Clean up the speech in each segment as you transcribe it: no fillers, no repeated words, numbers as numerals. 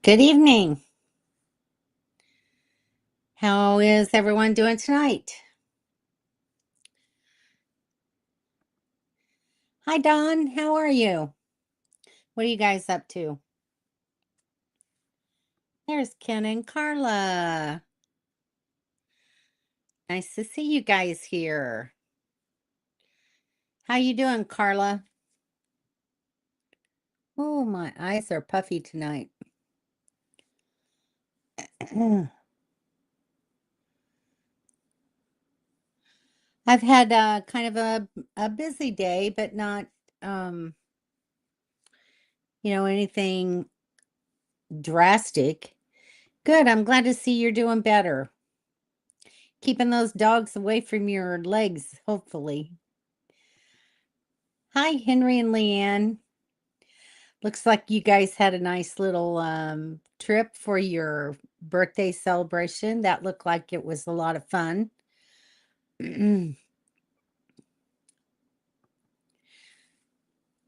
Good evening. How is everyone doing tonight? Hi, Don. How are you? What are you guys up to? There's Ken and Carla. Nice to see you guys here. How you doing, Carla? Oh, my eyes are puffy tonight. I've had kind of a busy day, but not, um, anything drastic. Good. I'm glad to see you're doing better. Keeping those dogs away from your legs, hopefully. Hi, Henry and Leanne. Looks like you guys had a nice little trip for your birthday celebration. That looked like it was a lot of fun.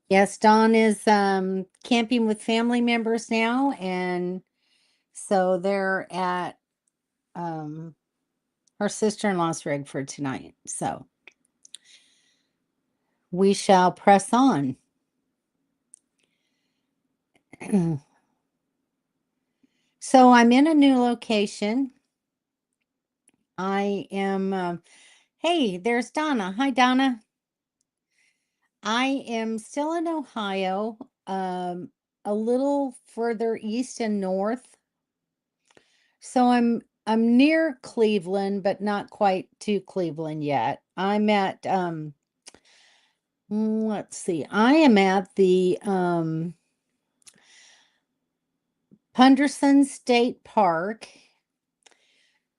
Yes, Dawn is camping with family members now, and so they're at um, her sister-in-law's rig for tonight. So we shall press on. So I'm in a new location. I am, hey, there's Donna. Hi, Donna. I am still in Ohio, a little further east and north. So I'm near Cleveland, but not quite to Cleveland yet. I'm at let's see. I am at the Punderson State Park.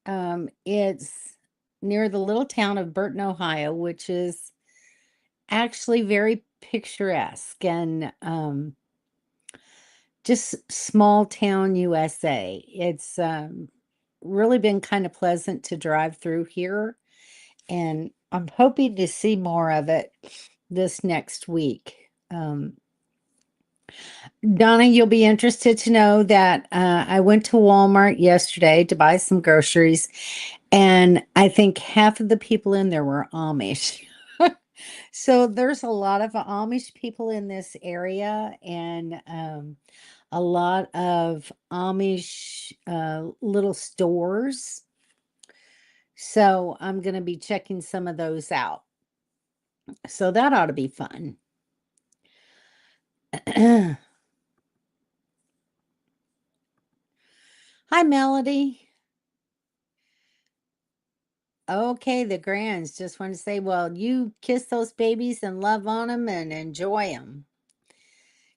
It's near the little town of Burton, Ohio, which is actually very picturesque and just small town USA. It's really been kind of pleasant to drive through here, and I'm hoping to see more of it this next week. Donna, you'll be interested to know that I went to Walmart yesterday to buy some groceries, and I think half of the people in there were Amish. So there's a lot of Amish people in this area, and a lot of Amish little stores. So I'm going to be checking some of those out. So that ought to be fun. Hi, Melody. Okay, the grands just want to say, well, you kiss those babies and love on them and enjoy them.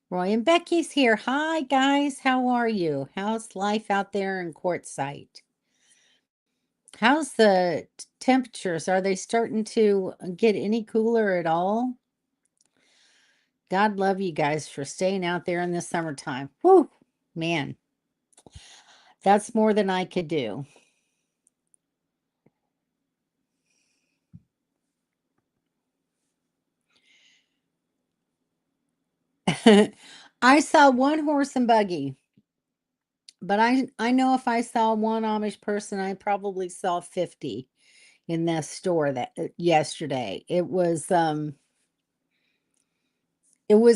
Roy and Becky's here. Hi, guys. How are you? How's life out there in Quartzsite? How's the temperatures? Are they starting to get any cooler at all? God love you guys for staying out there in the summertime. Whew, man, that's more than I could do. I saw one horse and buggy, but I know if I saw one Amish person, I probably saw 50 in that store that yesterday. It was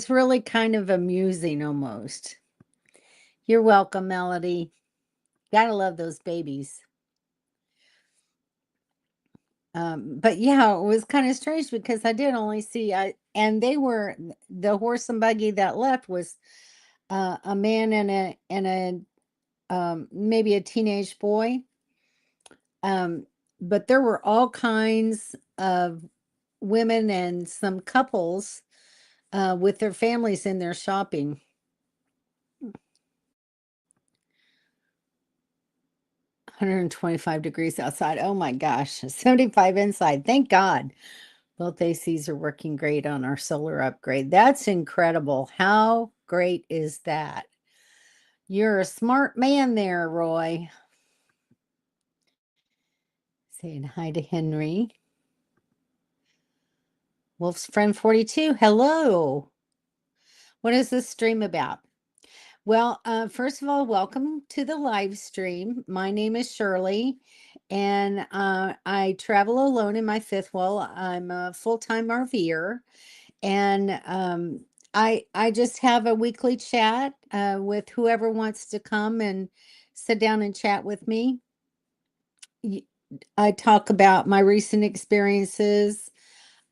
really kind of amusing almost. You're welcome, Melody. Gotta love those babies. But yeah, it was kind of strange because I did only see and they were the horse and buggy that left was a man and a maybe a teenage boy. But there were all kinds of women and some couples with their families in there shopping. 125 degrees outside. Oh my gosh, 75 inside. Thank God. Both ACs are working great on our solar upgrade. That's incredible. How great is that? You're a smart man there, Roy. Saying hi to Henry. Wolf's friend 42. Hello. What is this stream about? Well, first of all, welcome to the live stream. My name is Shirley, and I travel alone in my fifth wheel. I'm a full-time RVer, and I just have a weekly chat with whoever wants to come and sit down and chat with me. Y- I talk about my recent experiences,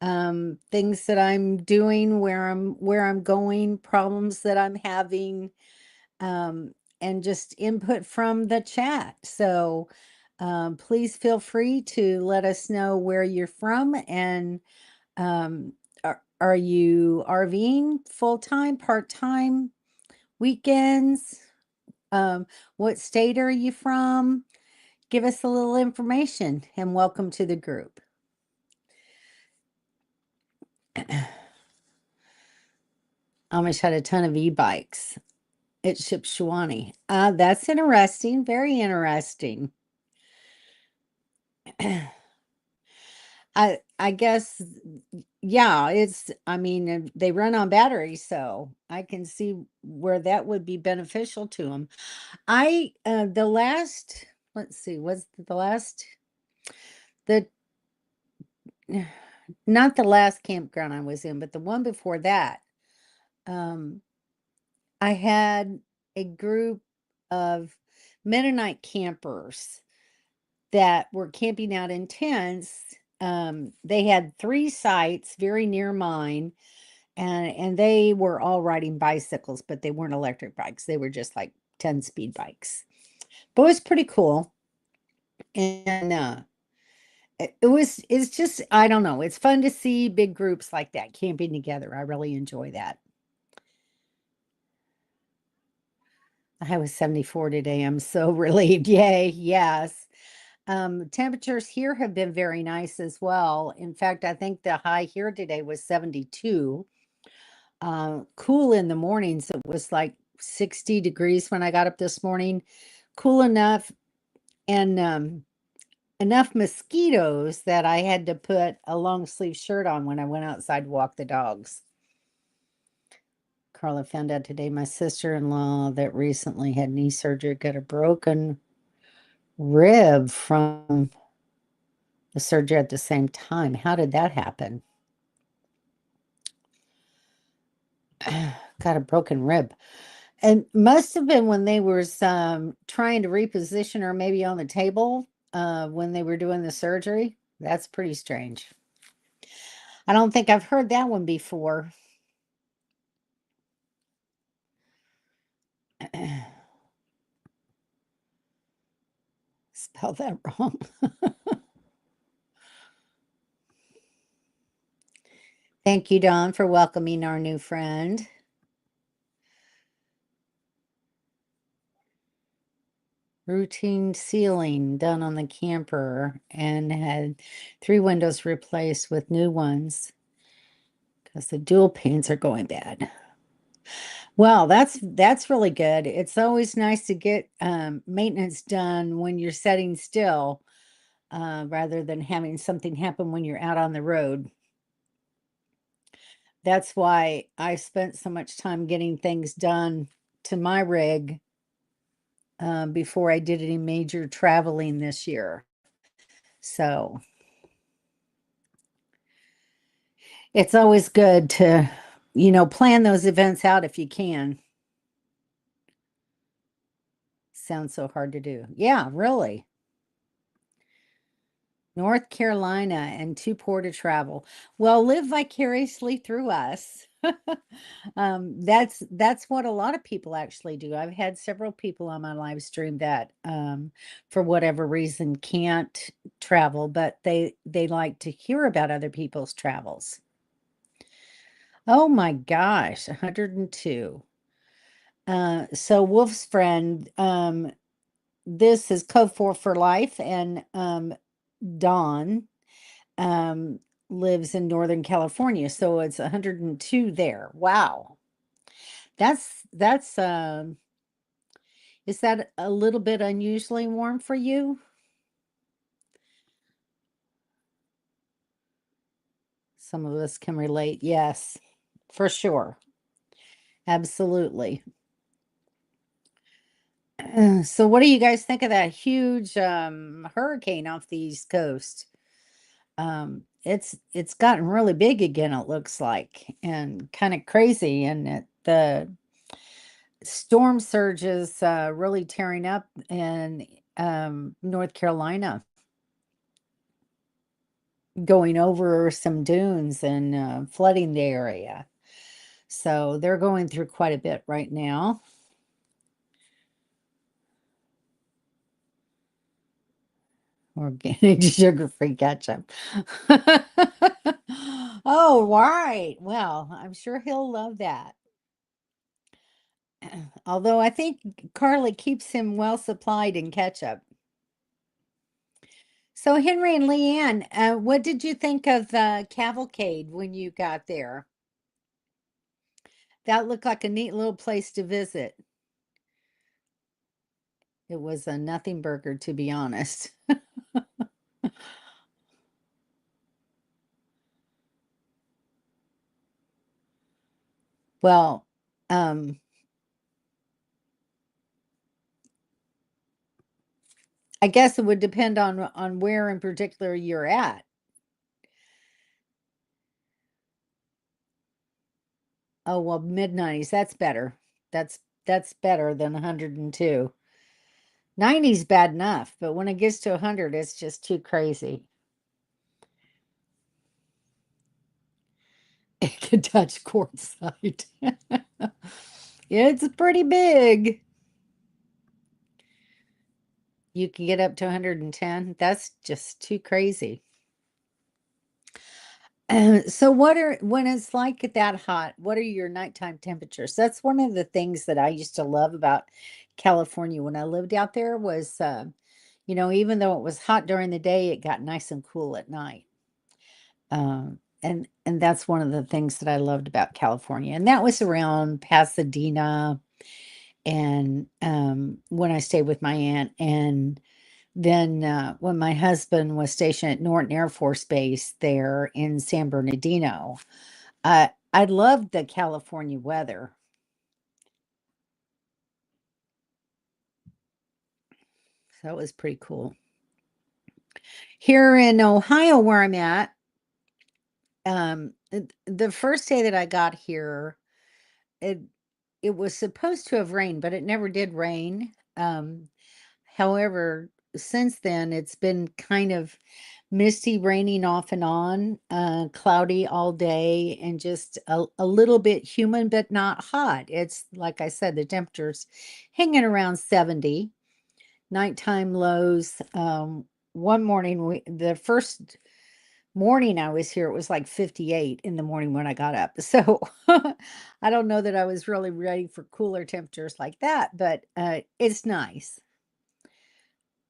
things that I'm doing, where I'm going, problems that I'm having, and just input from the chat. So please feel free to let us know where you're from and are you RVing full time, part time, weekends? What state are you from? Give us a little information and welcome to the group. Amish had a ton of e-bikes at Shipshewana. That's interesting. Very interesting. I guess, yeah, I mean, they run on batteries, so I can see where that would be beneficial to them. The last, let's see, was the last, the, not the last campground I was in, but the one before that, um, I had a group of Mennonite campers that were camping out in tents. They had 3 sites very near mine, and they were all riding bicycles, but they weren't electric bikes. They were just like 10-speed bikes. But it was pretty cool. And it's just, I don't know, it's fun to see big groups like that camping together. I really enjoy that. I was 74 today. I'm so relieved. Yay, yes. Temperatures here have been very nice as well. In fact, I think the high here today was 72. Cool in the mornings. It was like 60 degrees when I got up this morning. Cool enough and enough mosquitoes that I had to put a long sleeve shirt on when I went outside to walk the dogs. Carla found out today my sister-in-law that recently had knee surgery got a broken rib from the surgery at the same time. How did that happen? Got a broken rib. And must have been when they were trying to reposition her maybe on the table when they were doing the surgery. That's pretty strange. I don't think I've heard that one before. Spell that wrong. Thank you, Dawn, for welcoming our new friend. Routine sealing done on the camper and had 3 windows replaced with new ones because the dual panes are going bad. Well, that's really good. It's always nice to get maintenance done when you're sitting still, rather than having something happen when you're out on the road. That's why I spent so much time getting things done to my rig before I did any major traveling this year. So it's always good to, plan those events out if you can. Sounds so hard to do. Yeah, really. North Carolina and too poor to travel. Well, live vicariously through us. That's what a lot of people actually do. I've had several people on my live stream that for whatever reason can't travel, but they like to hear about other people's travels. Oh my gosh, 102. So Wolf's friend, this is Code 4 for Life, and Dawn um, lives in Northern California, so it's 102 there. Wow. That's is that a little bit unusually warm for you? Some of us can relate. Yes, for sure. Absolutely. So what do you guys think of that huge hurricane off the East Coast? It's gotten really big again, it looks like, and kind of crazy, and the storm surges really tearing up in North Carolina, going over some dunes and flooding the area. So they're going through quite a bit right now. Organic sugar-free ketchup. Oh, right. Well, I'm sure he'll love that. Although I think Carly keeps him well supplied in ketchup. So Henry and Leanne, what did you think of the cavalcade when you got there? That looked like a neat little place to visit. It was a nothing burger, to be honest. Well, um, I guess it would depend on where in particular you're at. Oh, well, mid-90s, that's better. That's better than 102. 90's bad enough, but when it gets to 100, it's just too crazy. It can touch quartzite. It's pretty big. You can get up to 110. That's just too crazy. So when it's like that hot, what are your nighttime temperatures? That's one of the things that I used to love about California when I lived out there was, even though it was hot during the day, it got nice and cool at night. And that's one of the things that I loved about California. And that was around Pasadena and when I stayed with my aunt. And then when my husband was stationed at Norton Air Force Base there in San Bernardino, I loved the California weather. So it was pretty cool. Here in Ohio, where I'm at, the first day that I got here, it it was supposed to have rained, but it never did rain. However, since then it's been kind of misty, raining off and on, cloudy all day, and just a little bit humid, but not hot. It's like I said, the temperature's hanging around 70. Nighttime lows. One morning, the first morning I was here, it was like 58 in the morning when I got up. So I don't know that I was really ready for cooler temperatures like that, but it's nice.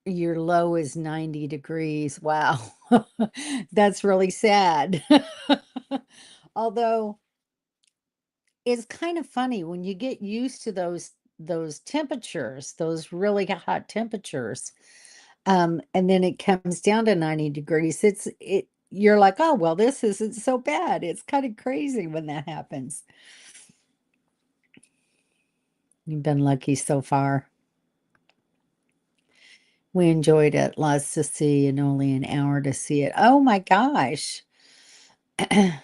Your low is 90 degrees. Wow. That's really sad. Although it's kind of funny when you get used to those temperatures, those really hot temperatures, and then it comes down to 90 degrees. You're like, oh well, this isn't so bad. It's kind of crazy when that happens. You've been lucky so far. We enjoyed it. Lots to see and only an hour to see it. Oh my gosh. I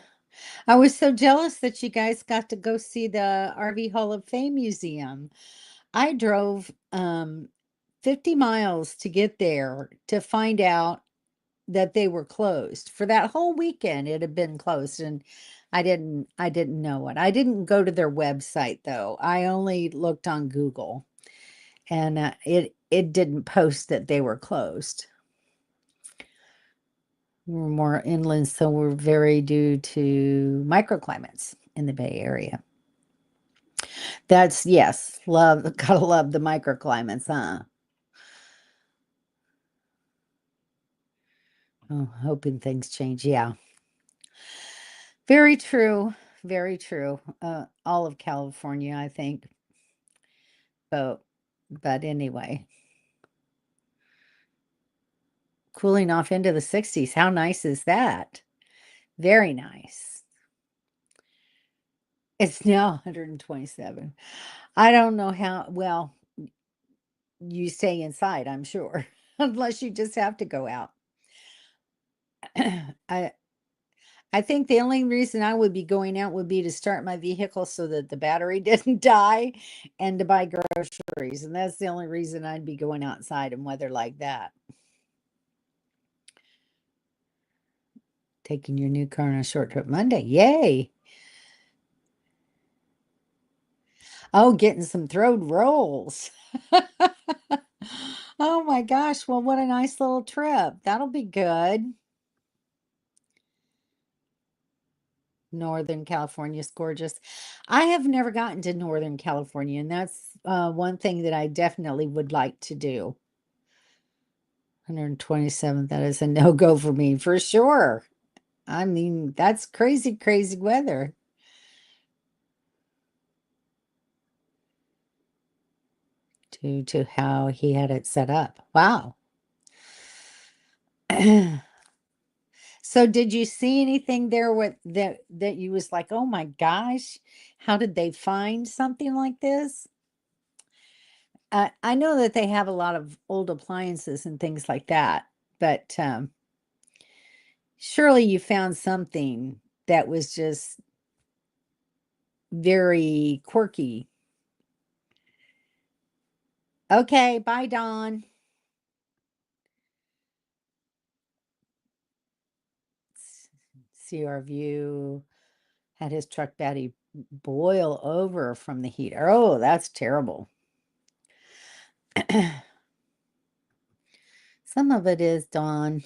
was so jealous that you guys got to go see the RV Hall of Fame Museum. I drove 50 miles to get there to find out that they were closed. For that whole weekend it had been closed, and I didn't know it. I didn't go to their website though. I only looked on Google, and it didn't post that they were closed. We're more inland, so we're very due to microclimates in the Bay Area. That's yes, love gotta love the microclimates, huh? Oh, hoping things change. Yeah. Very true. Very true. All of California, I think. But anyway, cooling off into the 60s. How nice is that? Very nice. It's now 127. I don't know how well, you stay inside, I'm sure, unless you just have to go out. I I think the only reason I would be going out would be to start my vehicle so that the battery didn't die and to buy groceries. And that's the only reason I'd be going outside in weather like that. Taking your new car on a short trip Monday. Yay. Oh, getting some throat rolls. Oh my gosh. Well, what a nice little trip. That'll be good. Northern California is gorgeous. I have never gotten to Northern California, and that's one thing that I definitely would like to do. 127th, that is a no-go for me for sure. I mean, that's crazy, crazy weather. To how he had it set up. Wow. So did you see anything there with that you was like, "Oh my gosh, how did they find something like this?" I know that they have a lot of old appliances and things like that, but surely you found something that was just very quirky. Okay, bye, Don. See our view. Had his truck body boil over from the heat. Oh, that's terrible. Some of it is, Dawn.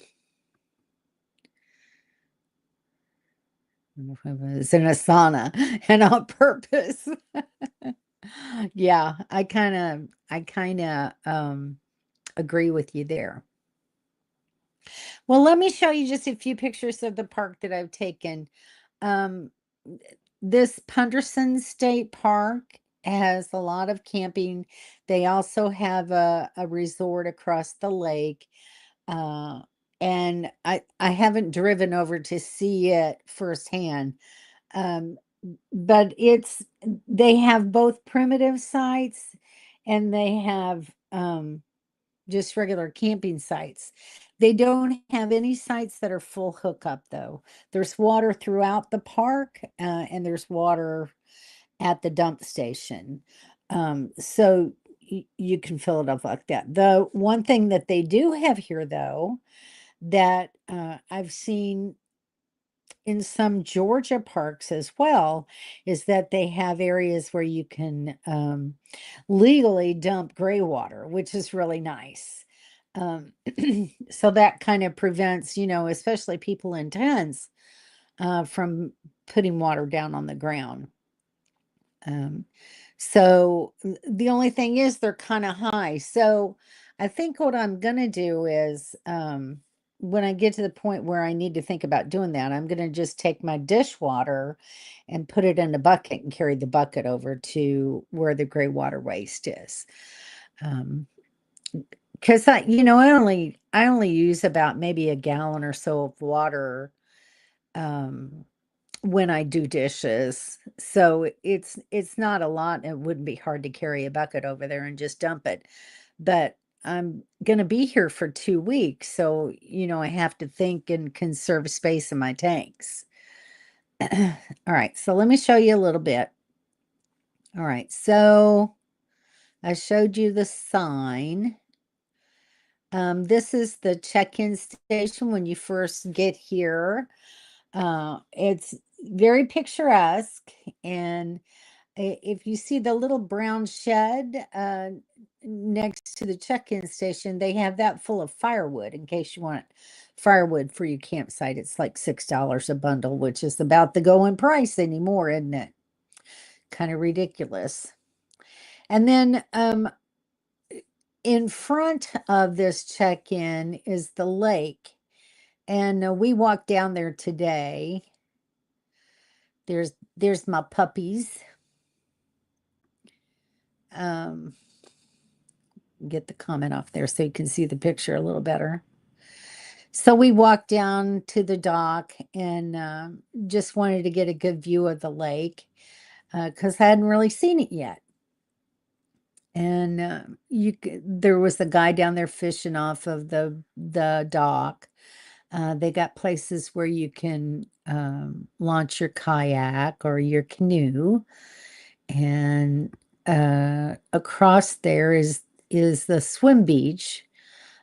It's in a sauna and on purpose. Yeah, I kind of agree with you there. Well, let me show you just a few pictures of the park that I've taken. Um, this Punderson State Park has a lot of camping. They also have a resort across the lake. Uh, and I haven't driven over to see it firsthand. Um, but they have both primitive sites and they have just regular camping sites. They don't have any sites that are full hookup though. There's water throughout the park, and there's water at the dump station. So you can fill it up like that. The one thing that they do have here though, that I've seen in some Georgia parks as well, is that they have areas where you can legally dump gray water, which is really nice. Um, so that kind of prevents, especially people in tents, from putting water down on the ground. Um, the only thing is they're kind of high. So I think what I'm going to do is when I get to the point where I need to think about doing that, I'm going to just take my dishwater and put it in a bucket and carry the bucket over to where the gray water waste is. Because I only use about maybe a gallon or so of water um when I do dishes. So it's not a lot. It wouldn't be hard to carry a bucket over there and just dump it. But I'm going to be here for 2 weeks, so I have to think and conserve space in my tanks. All right, so let me show you a little bit. All right, so I showed you the sign. This is the check-in station when you first get here. It's very picturesque, and if you see the little brown shed next to the check-in station, they have that full of firewood in case you want firewood for your campsite. It's like $6 a bundle, which is about the going price anymore, isn't it? Kind of ridiculous. And then in front of this check-in is the lake, and we walked down there today. There's my puppies. Um, get the comment off there so you can see the picture a little better. So we walked down to the dock and just wanted to get a good view of the lake because I hadn't really seen it yet. And there was a guy down there fishing off of the dock. They got places where you can launch your kayak or your canoe, and across there is the swim beach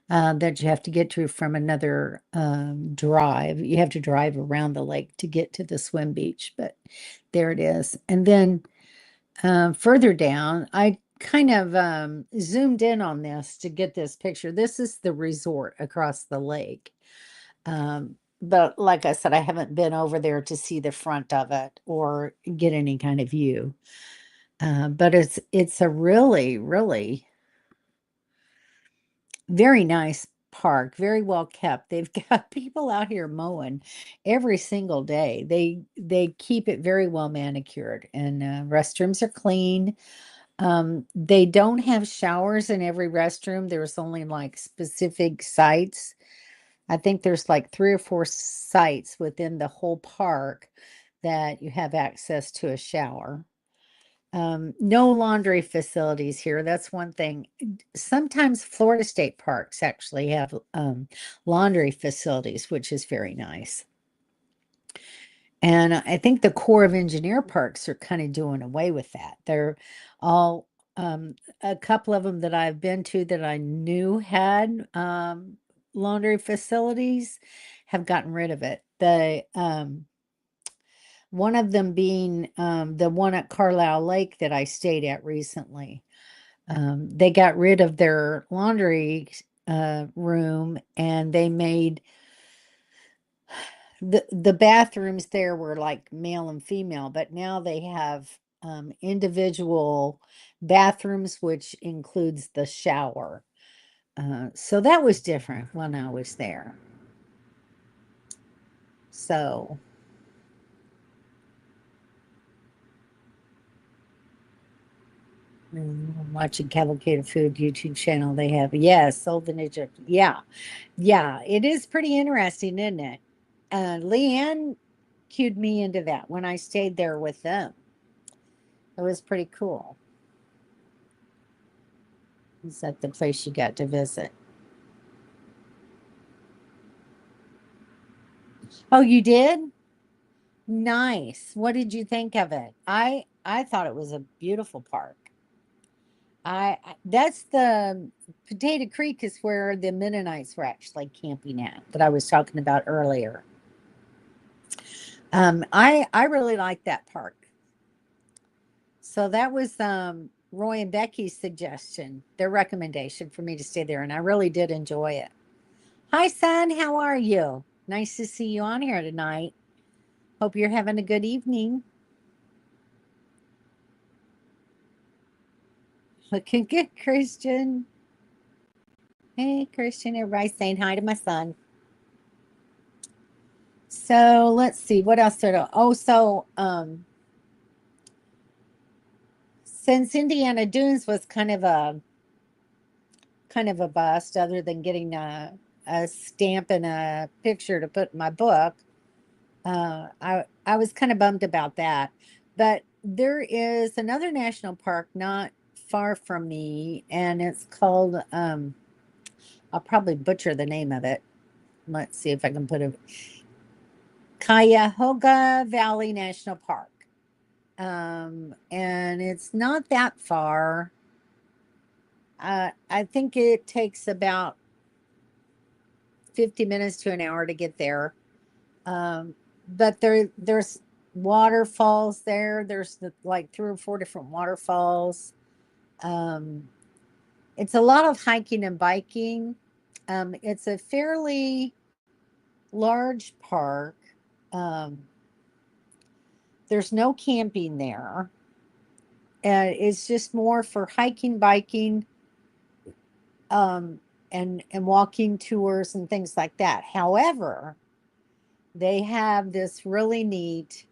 that you have to get to from another drive. You have to drive around the lake to get to the swim beach, but there it is. And then further down, I kind of zoomed in on this to get this picture. This is the resort across the lake. But like I said, I haven't been over there to see the front of it or get any kind of view. But it's a really, really very nice park, very well kept. They've got people out here mowing every single day. They keep it very well manicured, and restrooms are clean. They don't have showers in every restroom. There's only like specific sites. I think there's like 3 or 4 sites within the whole park that you have access to a shower. No laundry facilities here. That's one thing. Sometimes Florida state parks actually have laundry facilities, which is very nice. And I think the Corps of Engineer parks are kind of doing away with that. They're all a couple of them that I've been to that I knew had laundry facilities have gotten rid of it. The one of them being the one at Carlisle Lake that I stayed at recently. They got rid of their laundry room, and they made the bathrooms there were like male and female, but now they have individual bathrooms, which includes the shower. So that was different when I was there. So watching Cavalcade of Food YouTube channel, they have, yes, Old Vintage. Yeah, yeah, it is pretty interesting, isn't it? Leanne cued me into that when I stayed there with them. It was pretty cool. Is that the place you got to visit? Oh, you did? Nice. What did you think of it? I thought it was a beautiful park. That's the Potato Creek is where the Mennonites were actually camping at that I was talking about earlier. I really like that park. So that was Roy and Becky's suggestion, their recommendation for me to stay there, and I really did enjoy it. Hi, son. How are you? Nice to see you on here tonight. Hope you're having a good evening. Looking good, Christian. Hey, Christian. Everybody's saying hi to my son. So let's see what else did I, oh, so since Indiana Dunes was kind of a bust, other than getting a stamp and a picture to put in my book, I was kind of bummed about that. But there is another national park not far from me, and it's called I'll probably butcher the name of it. Let's see if I can put a Cuyahoga Valley National Park. And it's not that far. I think it takes about 50 minutes to an hour to get there. But there's waterfalls there. There's like 3 or 4 different waterfalls. Um, it's a lot of hiking and biking. It's a fairly large park. Um, there's no camping there. It's just more for hiking, biking, um, and walking tours and things like that. However, they have this really neat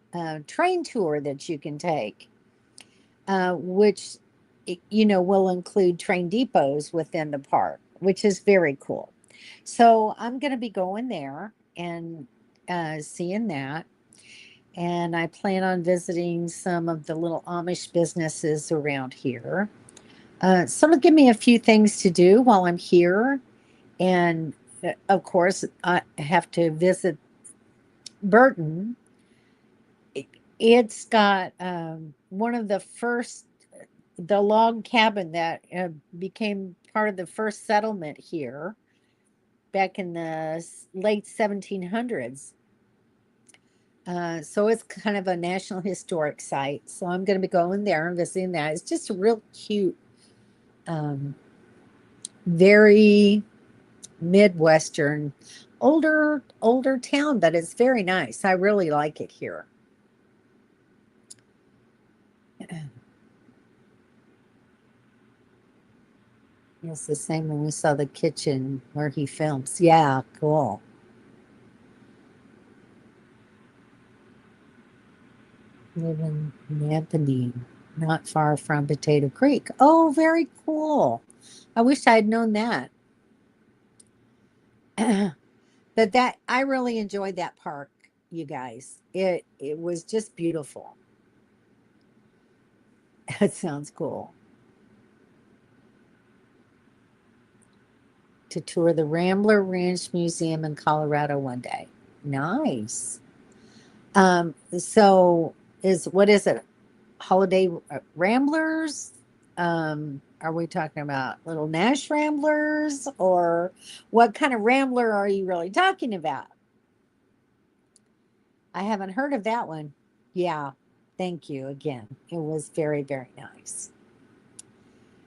train tour that you can take, which will include train depots within the park, which is very cool. So I'm going to be going there and seeing that. And I plan on visiting some of the little Amish businesses around here. So it'll give me a few things to do while I'm here. And of course, I have to visit Burton. It's got one of the first, the log cabin that became part of the first settlement here back in the late 1700s. So it's kind of a national historic site. So I'm going to be going there and visiting that. It's just a real cute, um, very Midwestern, older town, but it's very nice. I really like it here. It's the same when we saw the kitchen where he films. Yeah, cool. Live in Anthony, not far from Potato Creek. Oh, very cool. I wish I had known that. But that I really enjoyed that park, you guys. It was just beautiful. That sounds cool. To tour the Rambler Ranch Museum in Colorado one day. Nice. So is what is it? Holiday Ramblers? Are we talking about Little Nash Ramblers or what kind of Rambler are you really talking about? I haven't heard of that one. Yeah, thank you again. It was very, very nice.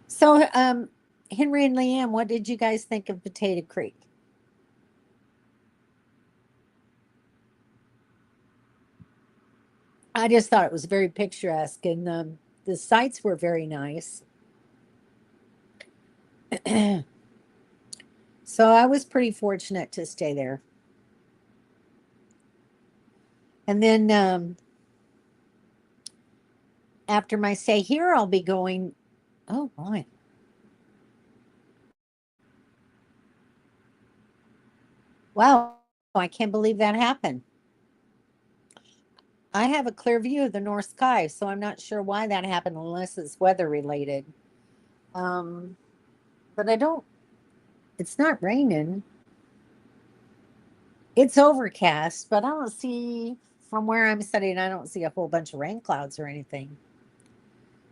So, Henry and Leanne, what did you guys think of Potato Creek? I just thought it was very picturesque and the sights were very nice. So I was pretty fortunate to stay there. And then after my stay here, I'll be going. Oh, boy. Wow. I can't believe that happened. I have a clear view of the north sky, so I'm not sure why that happened unless it's weather related. Um, but I don't, it's not raining. It's overcast, but I don't see, from where I'm sitting, I don't see a whole bunch of rain clouds or anything.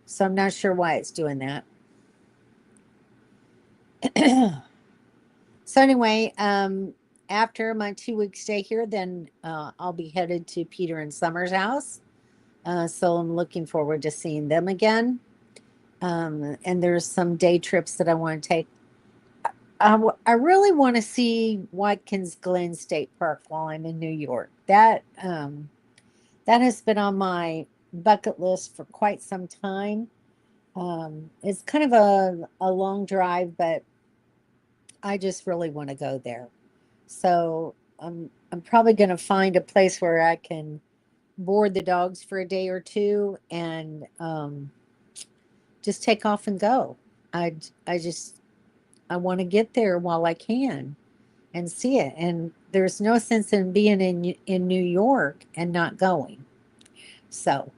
So I'm not sure why it's doing that. So anyway, after my 2 week stay here, then I'll be headed to Peter and Summer's house. So I'm looking forward to seeing them again. And there's some day trips that I want to take. I really want to see Watkins Glen State Park while I'm in New York. That has been on my bucket list for quite some time. It's kind of a long drive, but I just really want to go there. So I'm probably going to find a place where I can board the dogs for a day or two and just take off and go. I just I want to get there while I can and see it. And there's no sense in being in New York and not going. So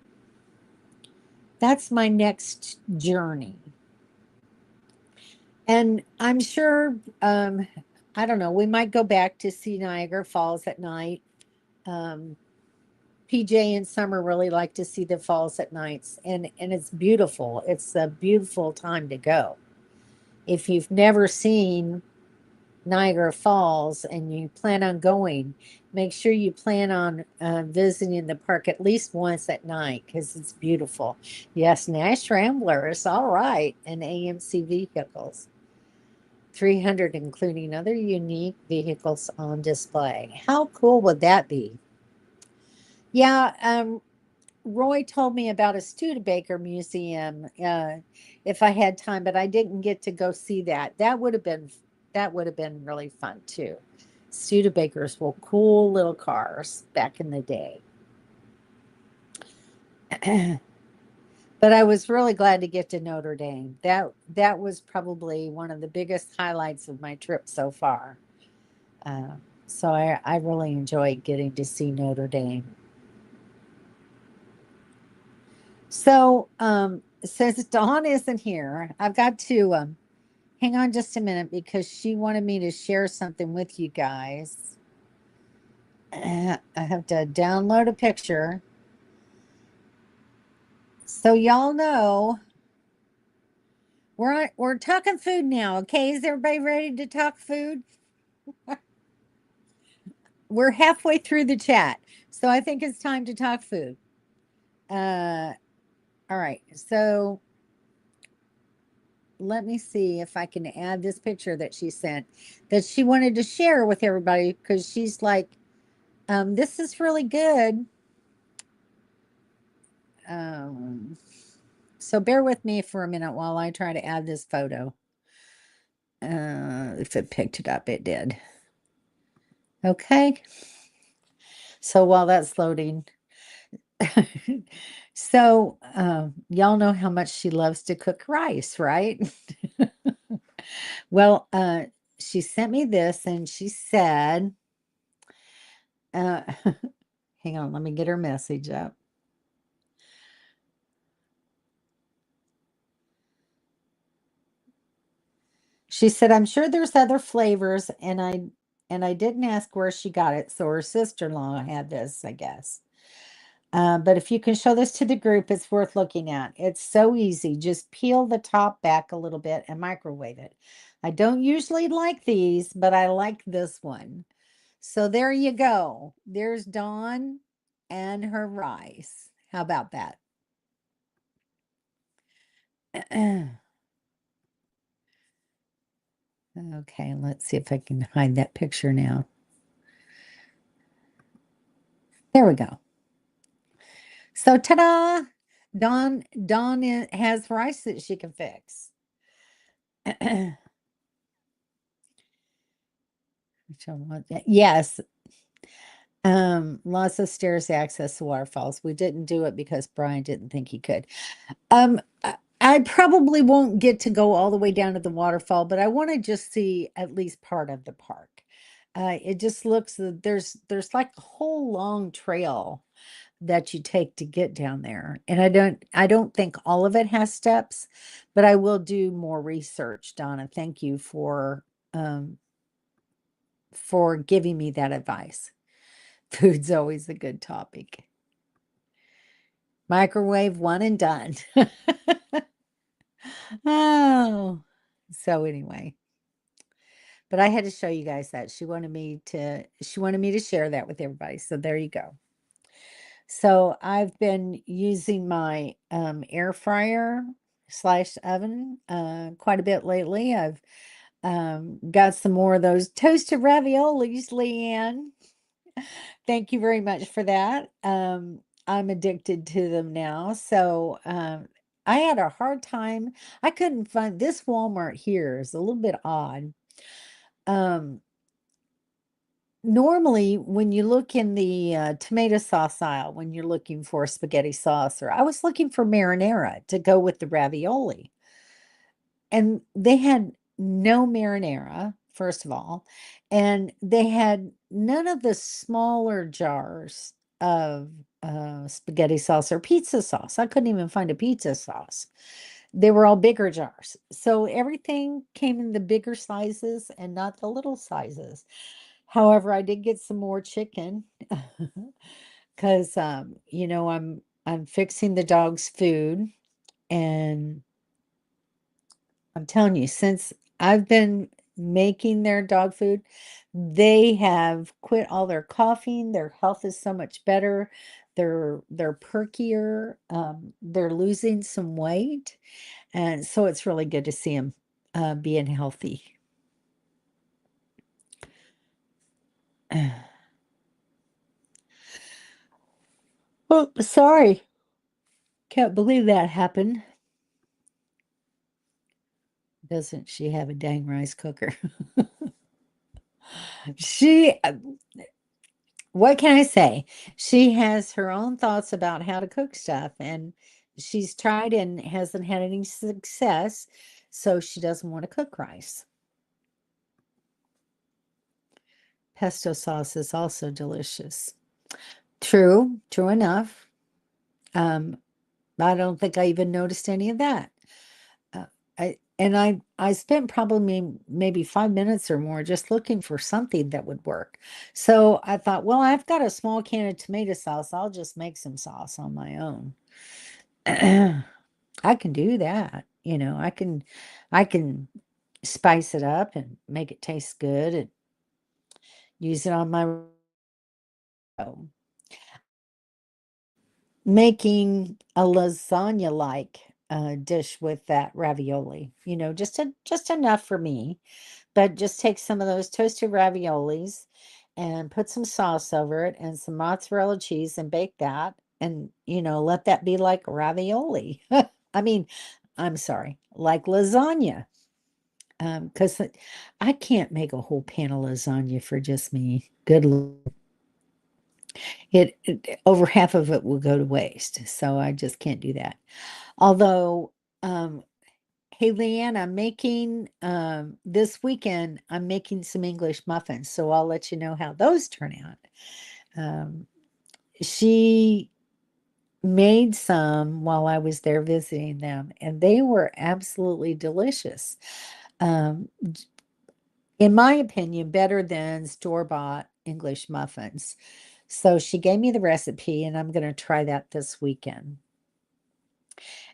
that's my next journey. And I'm sure I don't know, we might go back to see Niagara Falls at night. Um, PJ and Summer really like to see the falls at nights, and it's beautiful. It's a beautiful time to go. If you've never seen Niagara Falls and you plan on going, make sure you plan on visiting the park at least once at night because it's beautiful. Yes, Nash Ramblers, all right, and AMC vehicles. 300, including other unique vehicles on display. How cool would that be? Yeah, Roy told me about a Studebaker museum if I had time, but I didn't get to go see that. That would have been really fun too. Studebakers were cool little cars back in the day. But I was really glad to get to Notre Dame. That was probably one of the biggest highlights of my trip so far. Uh, so I really enjoyed getting to see Notre Dame. So since Dawn isn't here, I've got to hang on just a minute because she wanted me to share something with you guys. I have to download a picture. So y'all know we're talking food now, okay? Is everybody ready to talk food? We're halfway through the chat, so I think it's time to talk food. All right. So let me see if I can add this picture that she sent that she wanted to share with everybody because she's like, this is really good. Um, so bear with me for a minute while I try to add this photo. If it picked it up, it did. Okay. So while that's loading, so y'all know how much she loves to cook rice, right? Well, she sent me this and she said, uh, hang on, let me get her message up. She said, I'm sure there's other flavors, and I didn't ask where she got it, so her sister-in-law had this, I guess. But if you can show this to the group, it's worth looking at. It's so easy. Just peel the top back a little bit and microwave it. I don't usually like these, but I like this one. So there you go. There's Dawn and her rice. How about that? Okay, let's see if I can hide that picture now. There we go. So ta-da! Dawn has rice that she can fix. Yes. Lots of stairs to access the waterfalls. We didn't do it because Brian didn't think he could. I probably won't get to go all the way down to the waterfall, but I want to just see at least part of the park. It just looks there's like a whole long trail that you take to get down there. And I don't think all of it has steps, but I will do more research, Donna. Thank you for giving me that advice. Food's always a good topic. Microwave one and done. Oh, so anyway, but I had to show you guys that she wanted me to share that with everybody. So there you go. So I've been using my air fryer slash oven quite a bit lately. I've got some more of those toasted raviolis, Leanne. Thank you very much for that. I'm addicted to them now. So I had a hard time. I couldn't find this Walmart here is a little bit odd. Um, Normally, when you look in the tomato sauce aisle, when you're looking for spaghetti sauce, or I was looking for marinara to go with the ravioli, and they had no marinara, first of all, and they had none of the smaller jars of spaghetti sauce or pizza sauce. I couldn't even find a pizza sauce. They were all bigger jars. So everything came in the bigger sizes and not the little sizes. However, I did get some more chicken because I'm fixing the dog's food, and I'm telling you, since I've been making their dog food, they have quit all their coughing. Their health is so much better. They're perkier. They're losing some weight, and so it's really good to see them being healthy. Oh, sorry. Can't believe that happened. Doesn't she have a dang rice cooker? She, what can I say? She has her own thoughts about how to cook stuff, and she's tried and hasn't had any success, so she doesn't want to cook rice. Pesto sauce is also delicious. True enough. Um, I don't think I even noticed any of that. Uh, I spent probably maybe 5 minutes or more just looking for something that would work. So I thought, well, I've got a small can of tomato sauce. I'll just make some sauce on my own. I can do that. I can spice it up and make it taste good and use it on my roe. Making a lasagna-like dish with that ravioli, just enough for me. But just take some of those toasted raviolis and put some sauce over it and some mozzarella cheese and bake that and, let that be like ravioli. I mean, I'm sorry, like lasagna. Because I can't make a whole pan of lasagna for just me. Good Lord. Over half of it will go to waste, so I just can't do that. Although, um, hey, Leanne, I'm making this weekend, I'm making some English muffins, so I'll let you know how those turn out. She made some while I was there visiting them, and they were absolutely delicious. Um, in my opinion, better than store-bought English muffins. So she gave me the recipe, and I'm going to try that this weekend.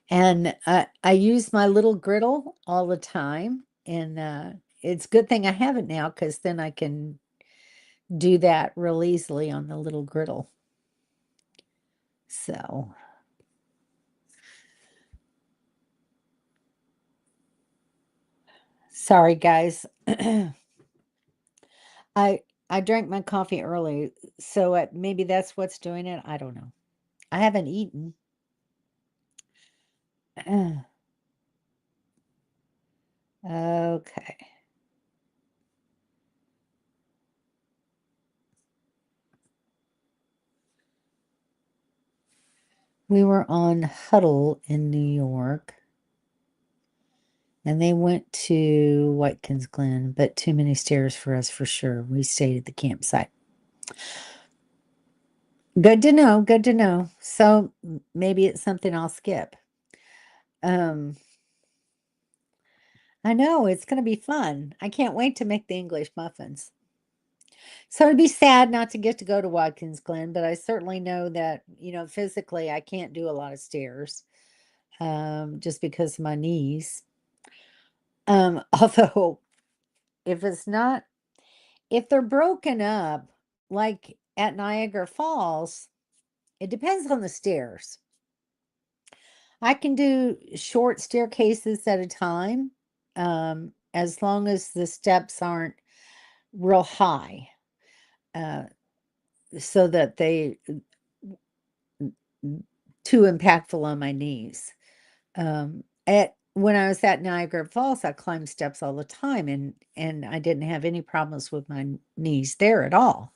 And I use my little griddle all the time, and it's a good thing I have it now because then I can do that real easily on the little griddle. So, sorry guys. I I drank my coffee early, so maybe that's what's doing it. I don't know. I haven't eaten. Okay. We were on Huddle in New York, and they went to Watkins Glen, but too many stairs for us for sure. We stayed at the campsite. Good to know. Good to know. So maybe it's something I'll skip. Um, I know it's going to be fun. I can't wait to make the English muffins. So it'd be sad not to get to go to Watkins Glen, but I certainly know that, physically I can't do a lot of stairs, just because of my knees. Although if it's not, if they're broken up, like at Niagara Falls, it depends on the stairs. I can do short staircases at a time, as long as the steps aren't real high, uh, so that they too impactful on my knees. At when I was at Niagara Falls, I climbed steps all the time, and I didn't have any problems with my knees there at all.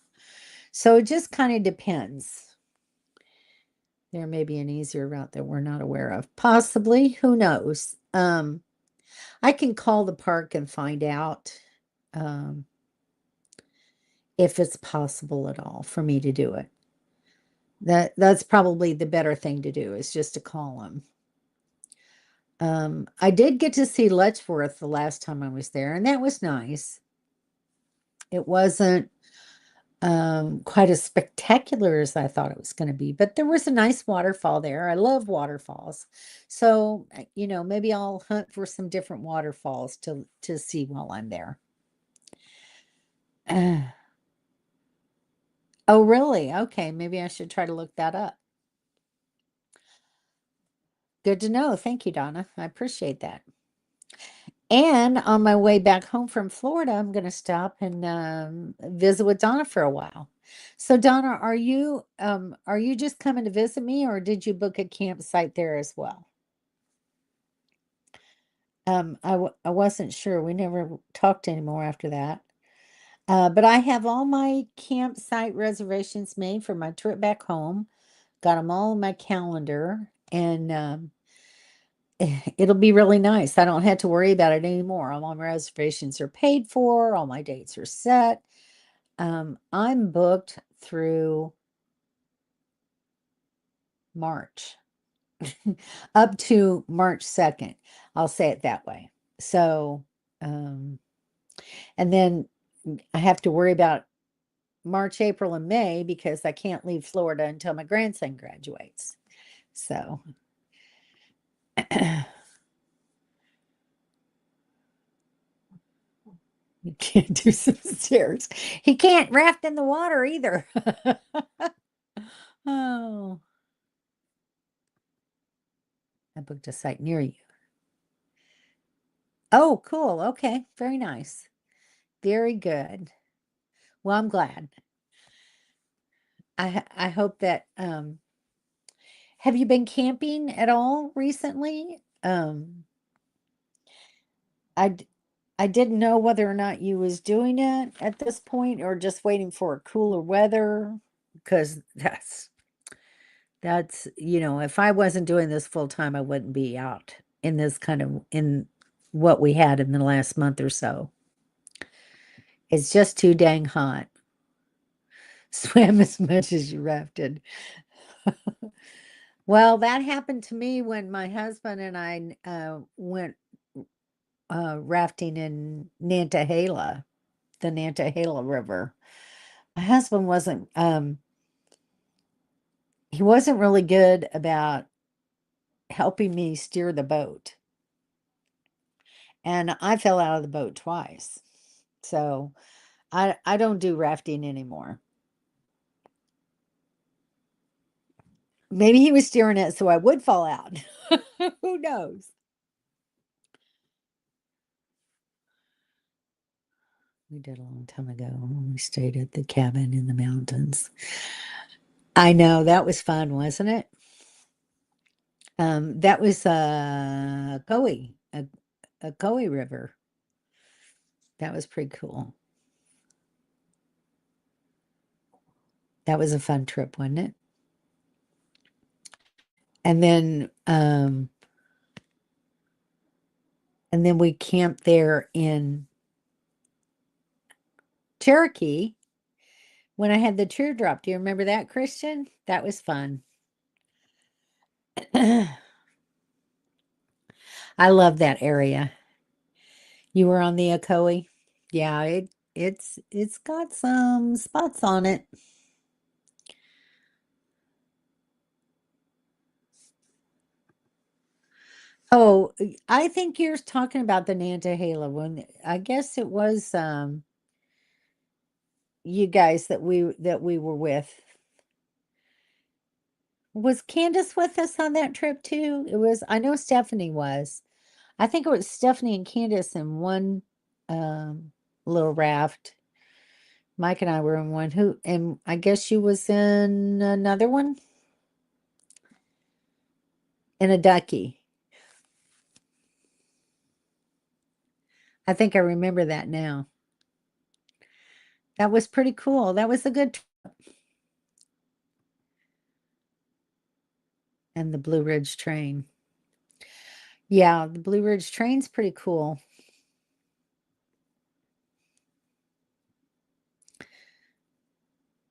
So it just kind of depends. There may be an easier route that we're not aware of. Possibly, who knows? I can call the park and find out um, if it's possible at all for me to do it. That's probably the better thing to do is just to call them. I did get to see Letchworth the last time I was there, and that was nice. It wasn't quite as spectacular as I thought it was going to be, but there was a nice waterfall there. I love waterfalls. So, maybe I'll hunt for some different waterfalls to see while I'm there. Oh, really? Okay, maybe I should try to look that up. Good to know. Thank you, Donna. I appreciate that. And on my way back home from Florida, I'm going to stop and visit with Donna for a while. So, Donna, are you just coming to visit me, or did you book a campsite there as well? I wasn't sure. We never talked anymore after that. But I have all my campsite reservations made for my trip back home. Got them all in my calendar, and it'll be really nice. I don't have to worry about it anymore. All my reservations are paid for, all my dates are set. I'm booked through March. up to March 2nd. I'll say it that way. So, and then I have to worry about March, April, and May because I can't leave Florida until my grandson graduates. So, you can't do some stairs. He can't raft in the water either. Oh, I booked a site near you. Oh, cool. Okay. Very nice. Very good. Well, I'm glad. I hope that have you been camping at all recently? I d- I didn't know whether or not you was doing it at this point or just waiting for cooler weather because that's if I wasn't doing this full time, I wouldn't be out in this kind of in what we had in the last month or so. It's just too dang hot. Swam as much as you rafted. Well, that happened to me when my husband and I went rafting in Nantahala, the Nantahala River. My husband he wasn't really good about helping me steer the boat. And I fell out of the boat twice. So I don't do rafting anymore. Maybe he was steering it so I would fall out. Who knows? We did a long time ago when we stayed at the cabin in the mountains. I know that was fun, wasn't it? That was a Coe River. That was pretty cool. That was a fun trip, wasn't it? And then we camped there in Cherokee when I had the teardrop. Do you remember that, Christian? That was fun. I love that area. You were on the Ocoee? Yeah, it's got some spots on it. Oh, I think you're talking about the Nantahala one. I guess it was you guys that we were with. Was Candace with us on that trip too? It was, I know Stephanie was. I think it was Stephanie and Candace in one um little raft. Mike and I were in one who and I guess she was in another one in a ducky. I think I remember that now. That was pretty cool. That was a good and the Blue Ridge train. Yeah, the Blue Ridge train's pretty cool.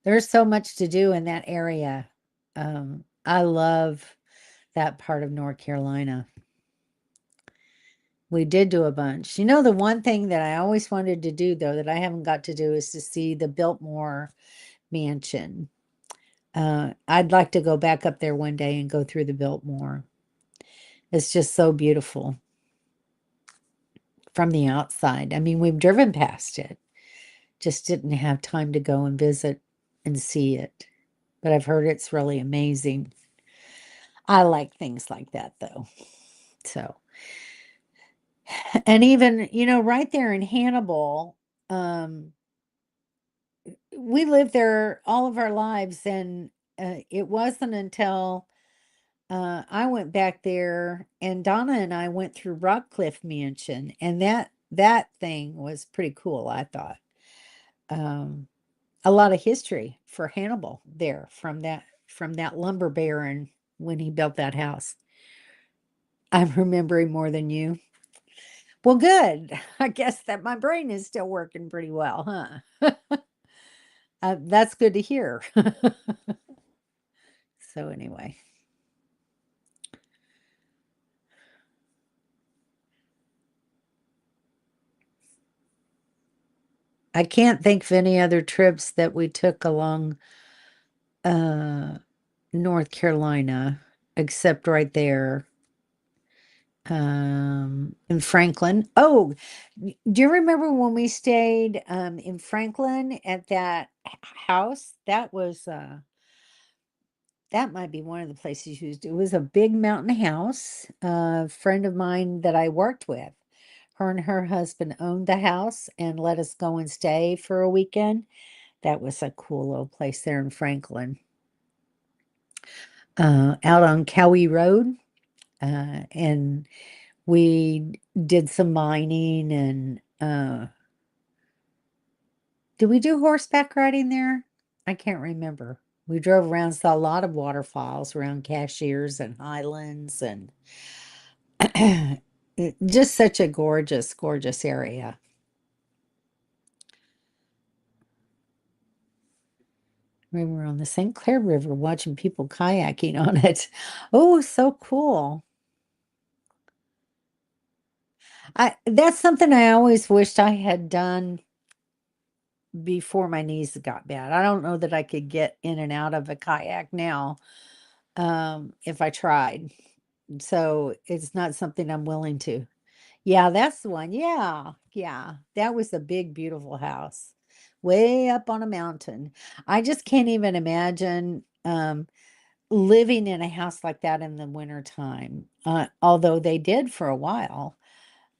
There's so much to do in that area. I love that part of North Carolina. We did do a bunch. The one thing that I always wanted to do, though, that I haven't got to do is to see the Biltmore Mansion. I'd like to go back up there one day and go through the Biltmore. It's just so beautiful from the outside. I mean, we've driven past it, just didn't have time to go and visit and see it. But I've heard it's really amazing. I like things like that, though. So, and even, right there in Hannibal, um, we lived there all of our lives, and it wasn't until I went back there, and Donna and I went through Rockcliffe Mansion, and that thing was pretty cool, I thought. Um, a lot of history for Hannibal there from that lumber baron when he built that house. I'm remembering more than you. Well, good. I guess that my brain is still working pretty well, huh? That's good to hear. So anyway, I can't think of any other trips that we took along North Carolina except right there in Franklin. Oh, do you remember when we stayed in Franklin at that house? That might be one of the places you used. It was a big mountain house. A friend of mine that I worked with, her and her husband owned the house and let us go and stay for a weekend. That was a cool little place there in Franklin. Out on Cowie Road. And we did some mining and did we do horseback riding there? I can't remember. We drove around, saw a lot of waterfalls around Cashiers and Highlands and just such a gorgeous, gorgeous area. We were on the St. Clair River watching people kayaking on it. Oh, so cool. That's something I always wished I had done before my knees got bad. I don't know that I could get in and out of a kayak now, if I tried. So it's not something I'm willing to. Yeah, that's the one. Yeah, yeah. That was a big, beautiful house way up on a mountain. I just can't even imagine living in a house like that in the winter time. Although they did for a while.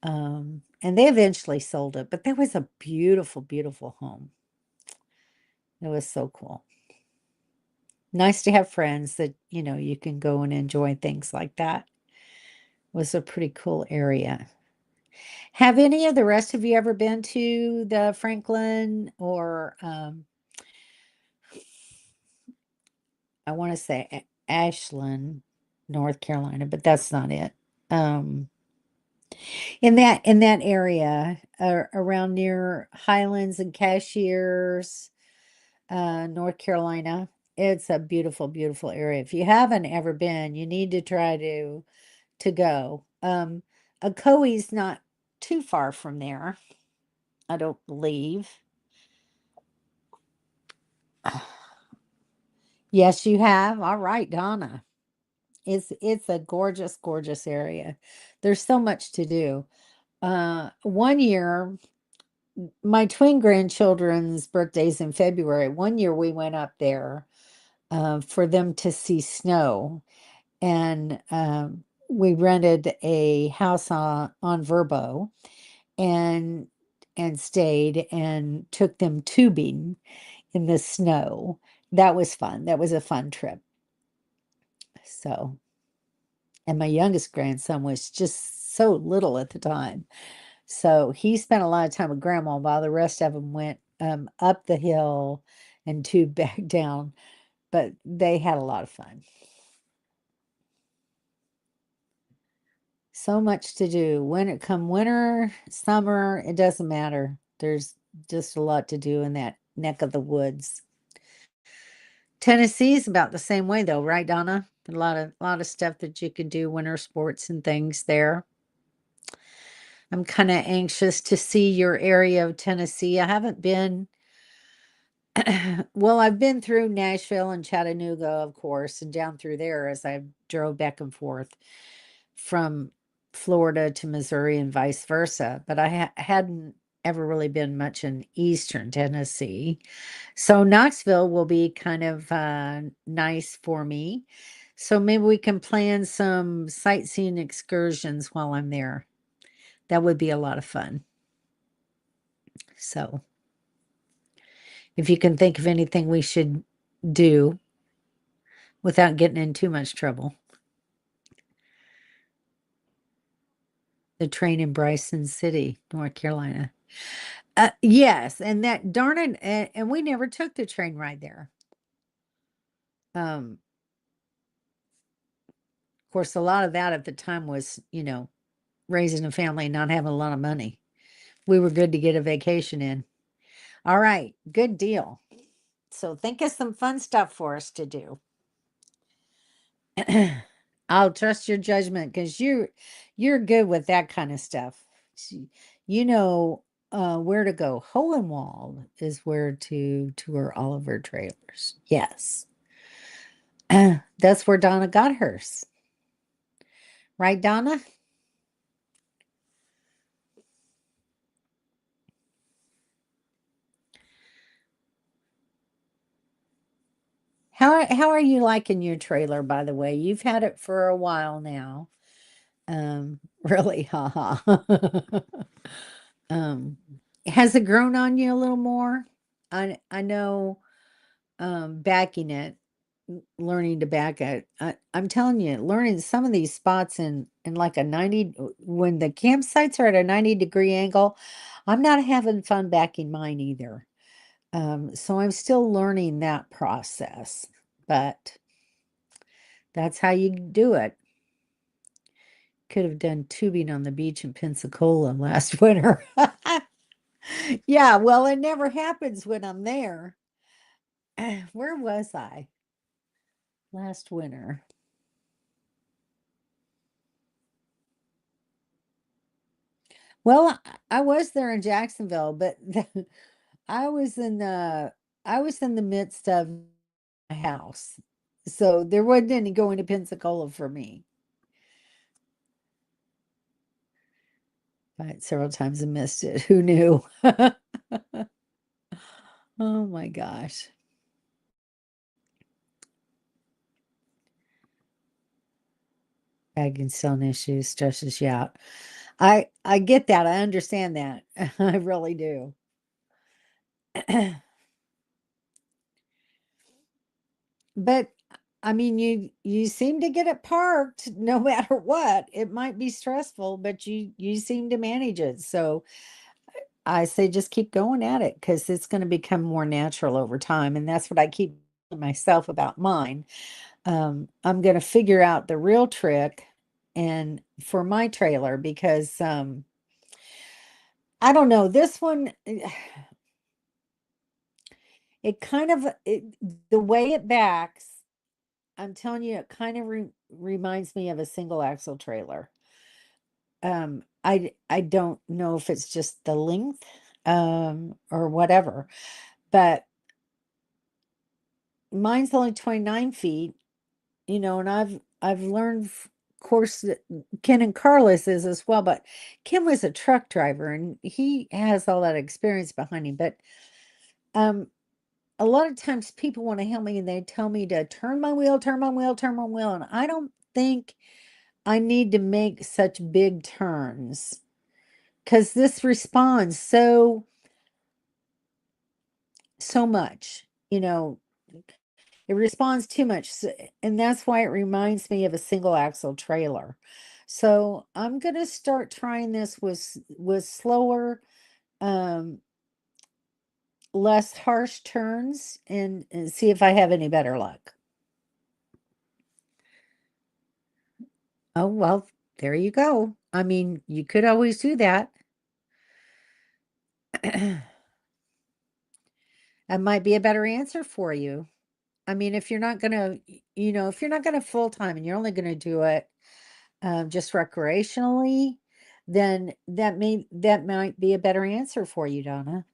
And they eventually sold it, but that was a beautiful, beautiful home. It was so cool. Nice to have friends that, you can go and enjoy things like that. Was a pretty cool area. Have any of the rest of you ever been to the Franklin or I want to say Ashland, North Carolina, but that's not it. Um, in that area around near Highlands and Cashiers, North Carolina. It's a beautiful, beautiful area. If you haven't ever been, you need to try to go. Ocoee's not too far from there, I don't believe. Yes, you have. All right, Donna. It's a gorgeous, gorgeous area. There's so much to do. One year, my twin grandchildren's birthdays in February. One year we went up there for them to see snow, and we rented a house on Verbo, and stayed and took them tubing in the snow. That was fun. That was a fun trip. So, and my youngest grandson was just so little at the time. So he spent a lot of time with grandma while the rest of them went up the hill and tubed back down. But they had a lot of fun. So much to do. When it come winter, summer, it doesn't matter. There's just a lot to do in that neck of the woods. Tennessee's about the same way though, right, Donna? A lot of stuff that you can do, winter sports and things there. I'm kind of anxious to see your area of Tennessee. I haven't been, well, I've been through Nashville and Chattanooga, of course, and down through there as I drove back and forth from Florida to Missouri and vice versa. But I hadn't ever really been much in Eastern Tennessee. So Knoxville will be kind of nice for me. So maybe we can plan some sightseeing excursions while I'm there. That would be a lot of fun. So if you can think of anything we should do without getting in too much trouble. The train in Bryson City, North Carolina. Yes, and that darn it, and we never took the train ride there. Of course, a lot of that at the time was, raising a family and not having a lot of money. We were good to get a vacation in. All right, good deal. So think of some fun stuff for us to do. I'll trust your judgment because you're good with that kind of stuff. You know where to go. Hohenwald is where to tour all of her trailers. Yes. That's where Donna got hers. Right, Donna? How are you liking your trailer, by the way? You've had it for a while now. Really, haha. Um, has it grown on you a little more? I know backing it, learning to back it. I'm telling you, learning some of these spots in like a 90 when the campsites are at a 90-degree angle, I'm not having fun backing mine either. So I'm still learning that process, but that's how you do it. Could have done tubing on the beach in Pensacola last winter. Yeah, well, it never happens when I'm there. Where was I last winter? Well, I was there in Jacksonville, but I was in the I was in the midst of a house. So there wasn't any going to Pensacola for me. But several times I missed it. Who knew? Oh my gosh. Bagging stone issues stresses you out. I get that. I understand that. I really do. But I mean, you seem to get it parked no matter what. It might be stressful, but you seem to manage it. So I say just keep going at it because it's going to become more natural over time. And that's what I keep telling myself about mine. I'm going to figure out the real trick and for my trailer because I don't know, this one it kind of the way it backs, I'm telling you, it kind of reminds me of a single axle trailer. I don't know if it's just the length or whatever, but mine's only 29 feet, and I've learned of course that Ken and Carlos is as well, but Ken was a truck driver and he has all that experience behind him. But um a lot of times people want to help me and they tell me to turn my wheel, turn my wheel, turn my wheel. And I don't think I need to make such big turns because this responds so much, it responds too much. And that's why it reminds me of a single axle trailer. So I'm gonna start trying this with slower, um, less harsh turns and see if I have any better luck. Oh, well, there you go. I mean, you could always do that. That might be a better answer for you. I mean, if you're not gonna, if you're not gonna full time and you're only gonna do it just recreationally, then that might be a better answer for you, Donna.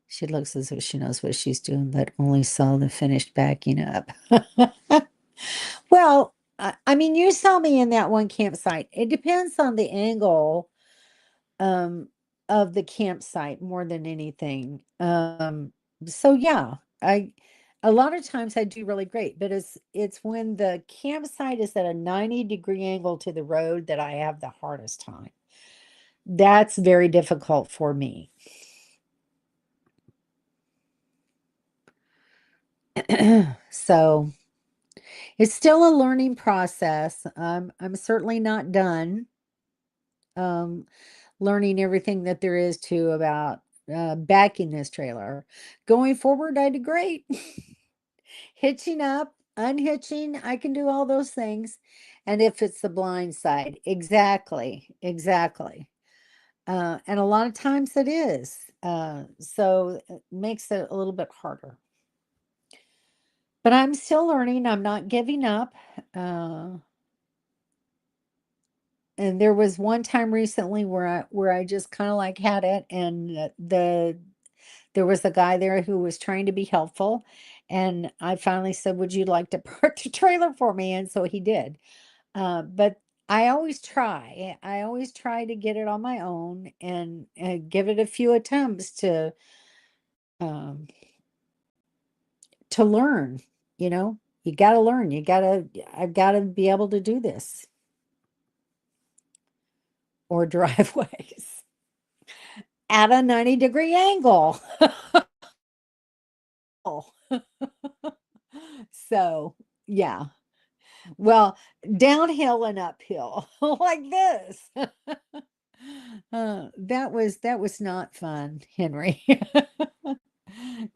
She looks as if she knows what she's doing, but only saw the finished backing up. Well, I mean, you saw me in that one campsite. It depends on the angle um of the campsite more than anything. So yeah, I a lot of times I do really great, but it's when the campsite is at a 90-degree angle to the road that I have the hardest time. That's very difficult for me. So it's still a learning process. I'm certainly not done. Um, learning everything that there is to about backing this trailer. Going forward, I did great. Hitching up, unhitching, I can do all those things. And if it's the blind side, exactly, exactly. And a lot of times it is. So it makes it a little bit harder. But I'm still learning. I'm not giving up. Uh, there was one time recently where I just kind of like had it, and there was a guy there who was trying to be helpful, and I finally said, "Would you like to park the trailer for me?" And so he did. But I always try. I always try to get it on my own and give it a few attempts um, to learn. You know, you got to learn. I've got to be able to do this or driveways at a 90-degree angle. So, yeah. Well, downhill and uphill like this. That was not fun, Henry.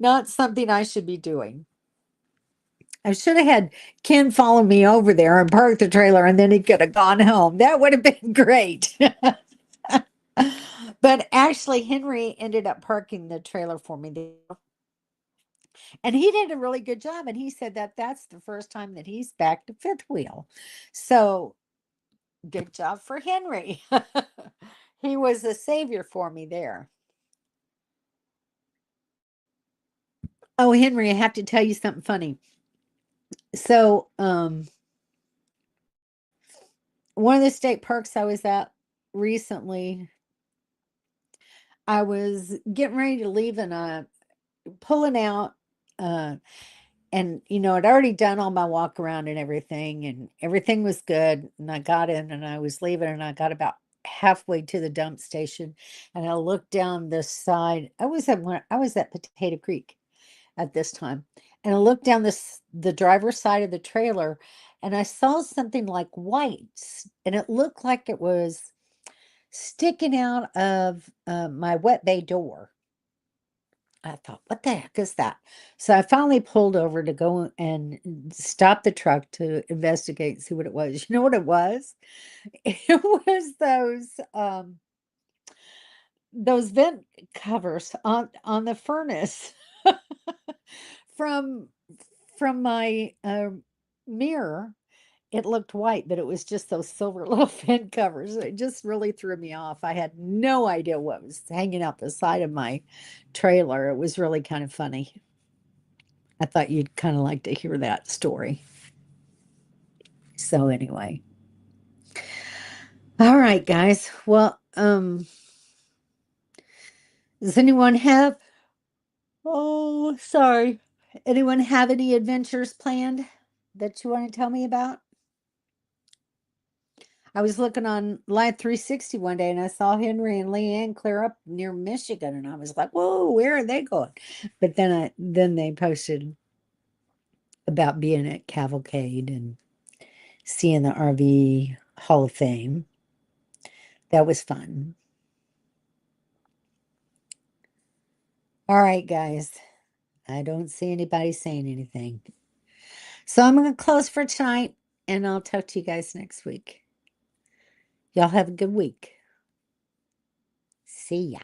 Not something I should be doing. I should have had Ken follow me over there and park the trailer, and then he could have gone home. That would have been great. But actually, Henry ended up parking the trailer for me there. And he did a really good job. And he said that that's the first time that he's back to fifth wheel. So good job for Henry. He was a savior for me there. Oh, Henry, I have to tell you something funny. So, one of the state parks I was at recently, I was getting ready to leave and pulling out, uh, and I'd already done all my walk around and everything was good. And I got in and I was leaving and I got about halfway to the dump station and I looked down this side. I was at Potato Creek at this time. And I looked down the driver's side of the trailer and I saw something like white and it looked like it was sticking out of my wet bay door. I thought, what the heck is that? So I finally pulled over to go and stop the truck to investigate and see what it was. You know what it was? It was those vent covers on the furnace from my mirror. It looked white, but it was just those silver little vent covers. It just really threw me off. I had no idea what was hanging out the side of my trailer. It was really kind of funny. I thought you'd kind of like to hear that story. So anyway. All right, guys. Well, does anyone have sorry. Anyone have any adventures planned that you want to tell me about? I was looking on Live 360 one day and I saw Henry and Leanne clear up near Michigan and I was like, whoa, where are they going? But then they posted about being at Cavalcade and seeing the RV Hall of Fame. That was fun. All right, guys. I don't see anybody saying anything. So I'm going to close for tonight and I'll talk to you guys next week. Y'all have a good week. See ya.